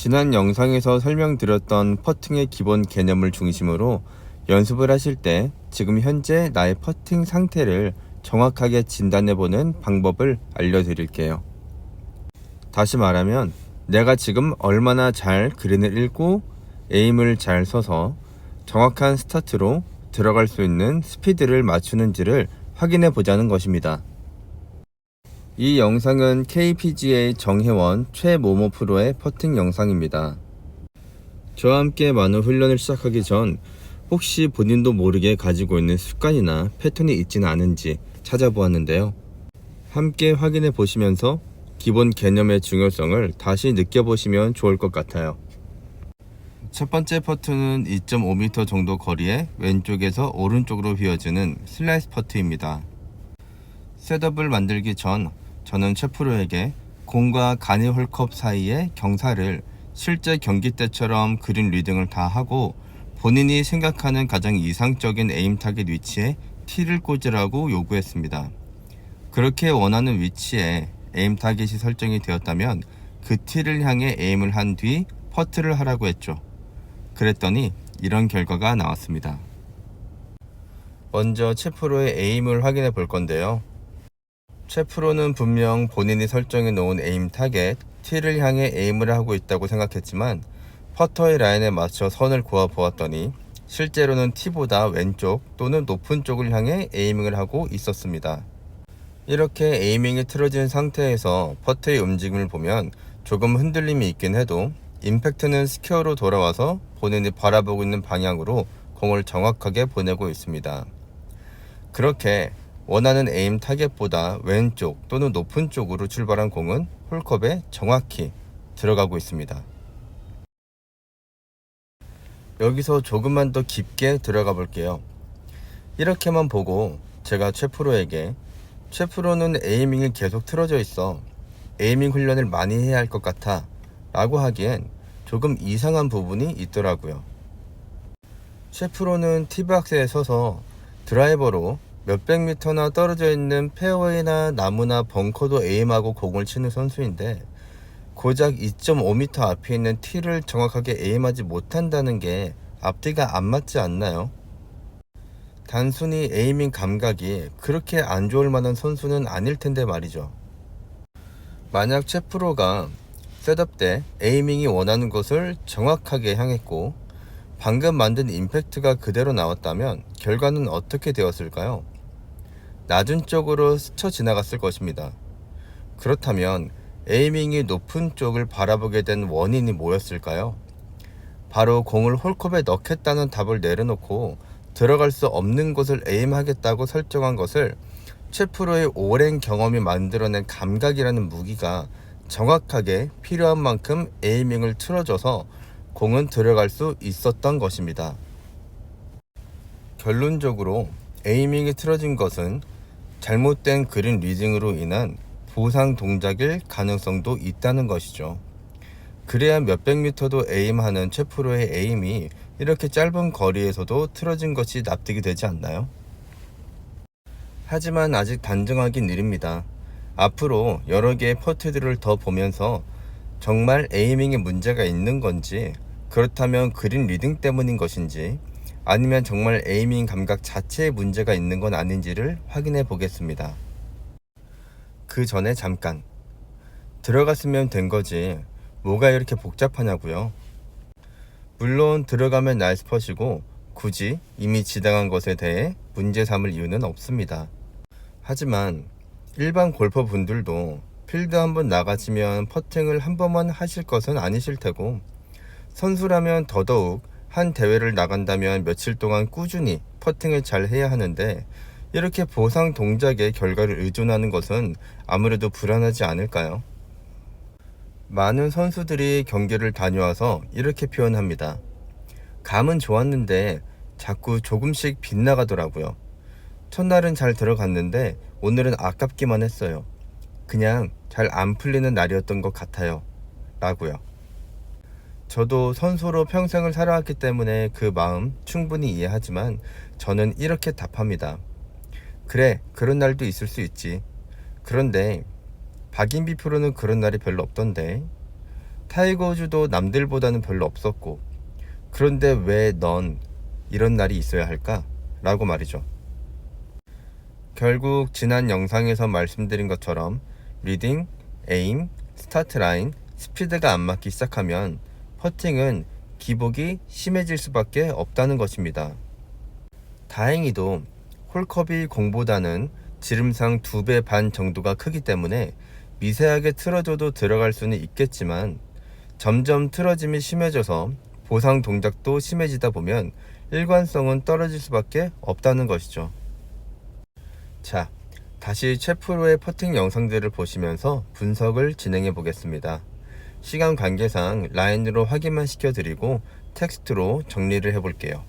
지난 영상에서 설명드렸던 퍼팅의 기본 개념을 중심으로 연습을 하실 때 지금 현재 나의 퍼팅 상태를 정확하게 진단해보는 방법을 알려드릴게요. 다시 말하면 내가 지금 얼마나 잘 그린을 읽고 에임을 잘 서서 정확한 스타트로 들어갈 수 있는 스피드를 맞추는지를 확인해 보자는 것입니다. 이 영상은 KPGA 정혜원 최모모 프로의 퍼팅 영상입니다. 저와 함께 많은 훈련을 시작하기 전 혹시 본인도 모르게 가지고 있는 습관이나 패턴이 있지는 않은지 찾아보았는데요. 함께 확인해 보시면서 기본 개념의 중요성을 다시 느껴보시면 좋을 것 같아요. 첫 번째 퍼트는 2.5m 정도 거리에 왼쪽에서 오른쪽으로 휘어지는 슬라이스 퍼트입니다. 셋업을 만들기 전 저는 최 프로에게 공과 가니 홀컵 사이의 경사를 실제 경기 때처럼 그린 리딩을 다 하고 본인이 생각하는 가장 이상적인 에임 타겟 위치에 티를 꽂으라고 요구했습니다. 그렇게 원하는 위치에 에임 타겟이 설정이 되었다면 그 티를 향해 에임을 한 뒤 퍼트를 하라고 했죠. 그랬더니 이런 결과가 나왔습니다. 먼저 최 프로의 에임을 확인해 볼 건데요. 최 프로는 분명 본인이 설정해 놓은 에임 타겟 T를 향해 에임을 하고 있다고 생각했지만 퍼터의 라인에 맞춰 선을 그어 보았더니 실제로는 T보다 왼쪽 또는 높은 쪽을 향해 에이밍을 하고 있었습니다. 이렇게 에이밍이 틀어진 상태에서 퍼터의 움직임을 보면 조금 흔들림이 있긴 해도 임팩트는 스퀘어로 돌아와서 본인이 바라보고 있는 방향으로 공을 정확하게 보내고 있습니다. 그렇게 원하는 에임 타겟보다 왼쪽 또는 높은 쪽으로 출발한 공은 홀컵에 정확히 들어가고 있습니다. 여기서 조금만 더 깊게 들어가 볼게요. 이렇게만 보고 제가 최 프로에게 최 프로는 에이밍이 계속 틀어져 있어 에이밍 훈련을 많이 해야 할 것 같아 라고 하기엔 조금 이상한 부분이 있더라고요. 최 프로는 티박스에 서서 드라이버로 몇백 미터나 떨어져 있는 페어웨이나 나무나 벙커도 에임하고 공을 치는 선수인데 고작 2.5m 앞에 있는 티를 정확하게 에임하지 못한다는 게 앞뒤가 안 맞지 않나요? 단순히 에이밍 감각이 그렇게 안 좋을 만한 선수는 아닐 텐데 말이죠. 만약 최 프로가 셋업 때 에이밍이 원하는 곳을 정확하게 향했고 방금 만든 임팩트가 그대로 나왔다면 결과는 어떻게 되었을까요? 낮은 쪽으로 스쳐 지나갔을 것입니다. 그렇다면 에이밍이 높은 쪽을 바라보게 된 원인이 뭐였을까요? 바로 공을 홀컵에 넣겠다는 답을 내려놓고 들어갈 수 없는 곳을 에임하겠다고 설정한 것을 최 프로의 오랜 경험이 만들어낸 감각이라는 무기가 정확하게 필요한 만큼 에이밍을 틀어줘서 공은 들어갈 수 있었던 것입니다. 결론적으로 에이밍이 틀어진 것은 잘못된 그린 리딩으로 인한 보상 동작일 가능성도 있다는 것이죠. 그래야 몇백 미터도 에임하는 최 프로의 에임이 이렇게 짧은 거리에서도 틀어진 것이 납득이 되지 않나요? 하지만 아직 단정하긴 느립니다. 앞으로 여러 개의 퍼트들을 더 보면서 정말 에이밍에 문제가 있는 건지, 그렇다면 그린 리딩 때문인 것인지, 아니면 정말 에이밍 감각 자체에 문제가 있는 건 아닌지를 확인해 보겠습니다. 그 전에 잠깐 들어갔으면 된 거지 뭐가 이렇게 복잡하냐고요. 물론 들어가면 나이스 펫이고 굳이 이미 지당한 것에 대해 문제 삼을 이유는 없습니다. 하지만 일반 골퍼 분들도 필드 한번 나가시면 퍼팅을 한 번만 하실 것은 아니실 테고, 선수라면 더더욱 한 대회를 나간다면 며칠 동안 꾸준히 퍼팅을 잘 해야 하는데 이렇게 보상 동작의 결과를 의존하는 것은 아무래도 불안하지 않을까요? 많은 선수들이 경기를 다녀와서 이렇게 표현합니다. 감은 좋았는데 자꾸 조금씩 빗나가더라고요. 첫날은 잘 들어갔는데 오늘은 아깝기만 했어요. 그냥 잘 안 풀리는 날이었던 것 같아요. 라고요. 저도 선수로 평생을 살아왔기 때문에 그 마음 충분히 이해하지만 저는 이렇게 답합니다. 그래, 그런 날도 있을 수 있지. 그런데 박인비 프로는 그런 날이 별로 없던데. 타이거 우즈도 남들보다는 별로 없었고, 그런데 왜 넌 이런 날이 있어야 할까? 라고 말이죠. 결국 지난 영상에서 말씀드린 것처럼 리딩, 에임, 스타트 라인, 스피드가 안 맞기 시작하면 퍼팅은 기복이 심해질 수밖에 없다는 것입니다. 다행히도 홀컵이 공보다는 지름상 2배 반 정도가 크기 때문에 미세하게 틀어져도 들어갈 수는 있겠지만, 점점 틀어짐이 심해져서 보상 동작도 심해지다 보면 일관성은 떨어질 수밖에 없다는 것이죠. 자, 다시 최프로의 퍼팅 영상들을 보시면서 분석을 진행해 보겠습니다. 시간 관계상 라인으로 확인만 시켜드리고 텍스트로 정리를 해볼게요.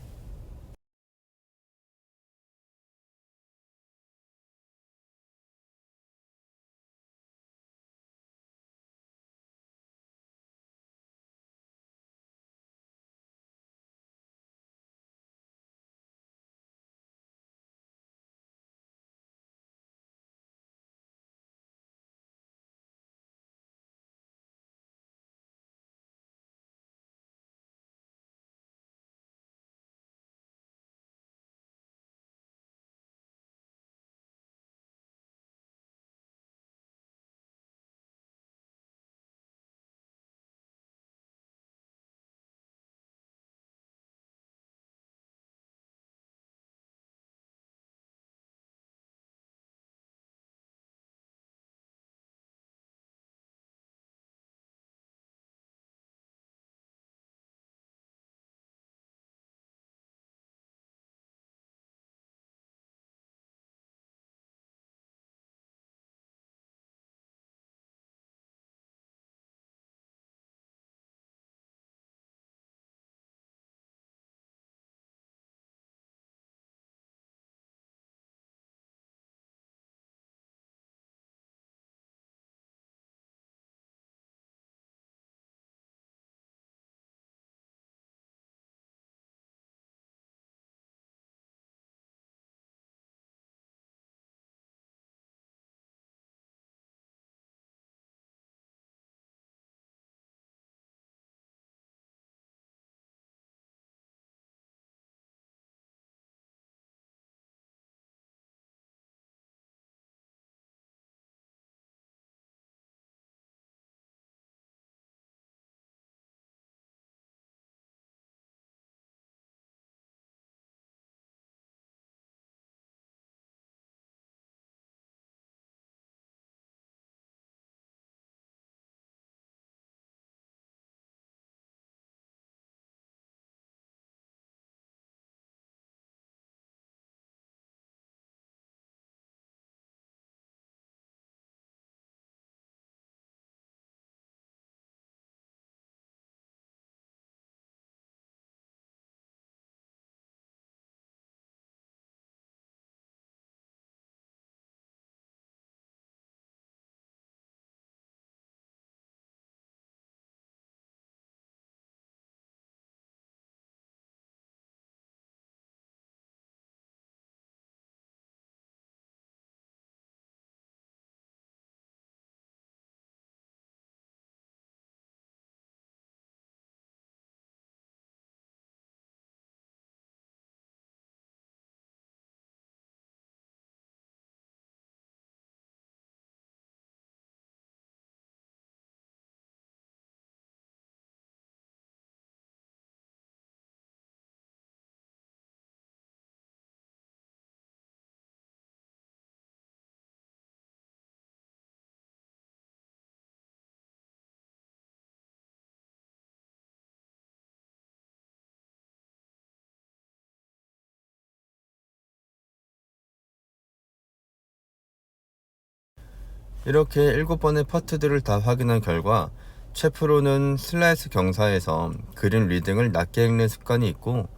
이렇게 7번의 퍼트들을 다 확인한 결과 최프로는 슬라이스 경사에서 그린 리딩을 낮게 읽는 습관이 있고,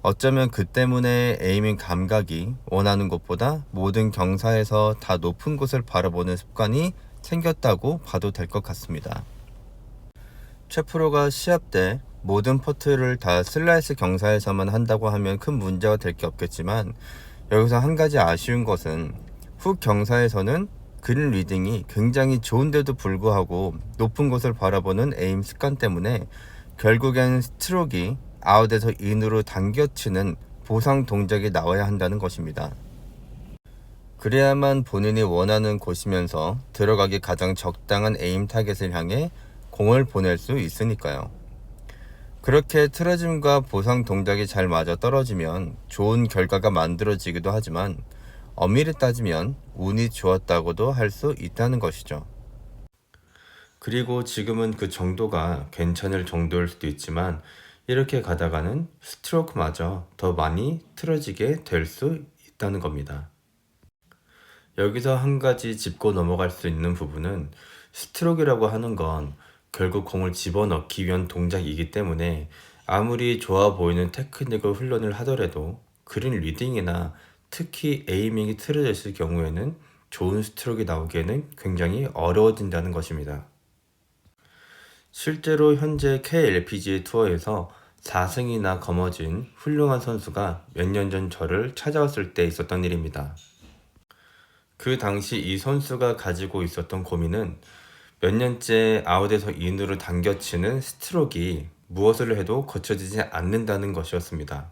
어쩌면 그 때문에 에이밍 감각이 원하는 곳보다 모든 경사에서 다 높은 곳을 바라보는 습관이 생겼다고 봐도 될 것 같습니다. 최프로가 시합 때 모든 퍼트를 다 슬라이스 경사에서만 한다고 하면 큰 문제가 될 게 없겠지만, 여기서 한 가지 아쉬운 것은 훅 경사에서는 그린 리딩이 굉장히 좋은데도 불구하고 높은 곳을 바라보는 에임 습관 때문에 결국엔 스트로크가 아웃에서 인으로 당겨치는 보상 동작이 나와야 한다는 것입니다. 그래야만 본인이 원하는 곳이면서 들어가기 가장 적당한 에임 타겟을 향해 공을 보낼 수 있으니까요. 그렇게 틀어짐과 보상 동작이 잘 맞아 떨어지면 좋은 결과가 만들어지기도 하지만 엄밀히 따지면 운이 좋았다고도 할 수 있다는 것이죠. 그리고 지금은 그 정도가 괜찮을 정도일 수도 있지만 이렇게 가다가는 스트로크마저 더 많이 틀어지게 될 수 있다는 겁니다. 여기서 한 가지 짚고 넘어갈 수 있는 부분은 스트로크라고 하는 건 결국 공을 집어넣기 위한 동작이기 때문에 아무리 좋아 보이는 테크닉을 훈련을 하더라도 그린 리딩이나 특히 에이밍이 틀어져 있을 경우에는 좋은 스트로크가 나오기에는 굉장히 어려워진다는 것입니다. 실제로 현재 KLPGA 투어에서 4승이나 거머쥔 훌륭한 선수가 몇 년 전 저를 찾아왔을 때 있었던 일입니다. 그 당시 이 선수가 가지고 있었던 고민은 몇 년째 아웃에서 인으로 당겨치는 스트로크가 무엇을 해도 고쳐지지 않는다는 것이었습니다.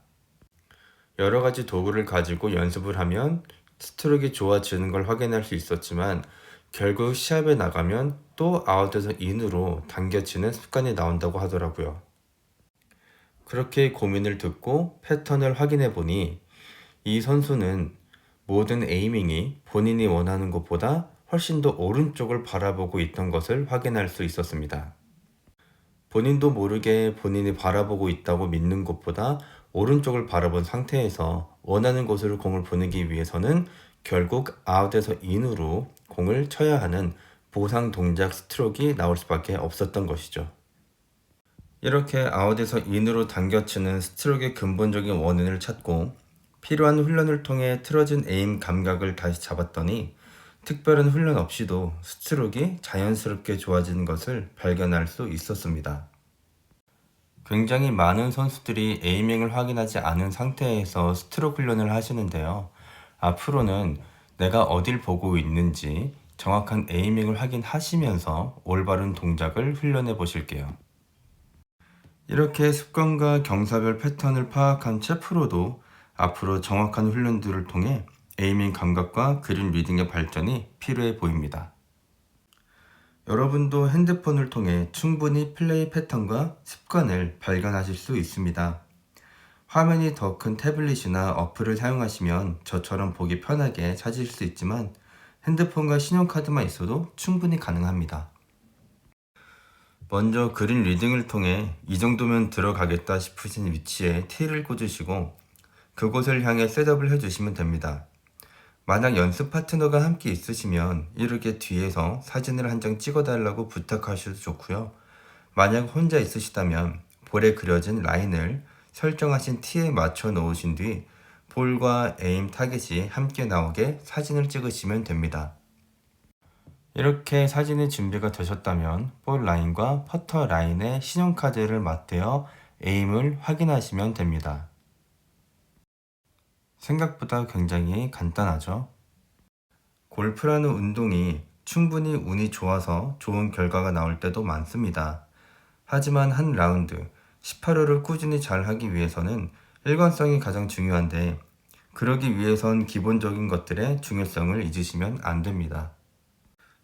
여러 가지 도구를 가지고 연습을 하면 스트로크가 좋아지는 걸 확인할 수 있었지만 결국 시합에 나가면 또 아웃에서 인으로 당겨치는 습관이 나온다고 하더라고요. 그렇게 고민을 듣고 패턴을 확인해 보니 이 선수는 모든 에이밍이 본인이 원하는 것보다 훨씬 더 오른쪽을 바라보고 있던 것을 확인할 수 있었습니다. 본인도 모르게 본인이 바라보고 있다고 믿는 것보다 오른쪽을 바라본 상태에서 원하는 곳으로 공을 보내기 위해서는 결국 아웃에서 인으로 공을 쳐야 하는 보상 동작 스트로크가 나올 수밖에 없었던 것이죠. 이렇게 아웃에서 인으로 당겨치는 스트로크의 근본적인 원인을 찾고 필요한 훈련을 통해 틀어진 에임 감각을 다시 잡았더니 특별한 훈련 없이도 스트로크가 자연스럽게 좋아지는 것을 발견할 수 있었습니다. 굉장히 많은 선수들이 에이밍을 확인하지 않은 상태에서 스트로크 훈련을 하시는데요. 앞으로는 내가 어딜 보고 있는지 정확한 에이밍을 확인하시면서 올바른 동작을 훈련해 보실게요. 이렇게 습관과 경사별 패턴을 파악한 채프로도 앞으로 정확한 훈련들을 통해 에이밍 감각과 그린 리딩의 발전이 필요해 보입니다. 여러분도 핸드폰을 통해 충분히 플레이 패턴과 습관을 발견하실 수 있습니다. 화면이 더 큰 태블릿이나 어플을 사용하시면 저처럼 보기 편하게 찾으실 수 있지만 핸드폰과 신용카드만 있어도 충분히 가능합니다. 먼저 그린 리딩을 통해 이 정도면 들어가겠다 싶으신 위치에 티를 꽂으시고 그곳을 향해 셋업을 해주시면 됩니다. 만약 연습 파트너가 함께 있으시면 이렇게 뒤에서 사진을 한 장 찍어달라고 부탁하셔도 좋고요. 만약 혼자 있으시다면 볼에 그려진 라인을 설정하신 티에 맞춰 놓으신 뒤 볼과 에임 타겟이 함께 나오게 사진을 찍으시면 됩니다. 이렇게 사진이 준비가 되셨다면 볼 라인과 퍼터 라인에 신용카드를 맞대어 에임을 확인하시면 됩니다. 생각보다 굉장히 간단하죠? 골프라는 운동이 충분히 운이 좋아서 좋은 결과가 나올 때도 많습니다. 하지만 한 라운드, 18홀을 꾸준히 잘 하기 위해서는 일관성이 가장 중요한데 그러기 위해선 기본적인 것들의 중요성을 잊으시면 안 됩니다.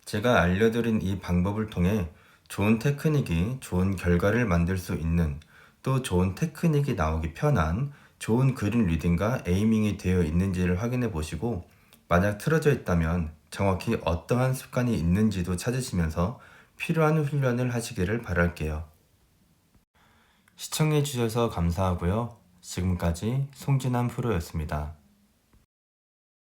제가 알려드린 이 방법을 통해 좋은 테크닉이 좋은 결과를 만들 수 있는 또 좋은 테크닉이 나오기 편한 좋은 그린 리딩과 에이밍이 되어 있는지를 확인해 보시고 만약 틀어져 있다면 정확히 어떠한 습관이 있는지도 찾으시면서 필요한 훈련을 하시기를 바랄게요. 시청해 주셔서 감사하고요. 지금까지 송진한 프로였습니다.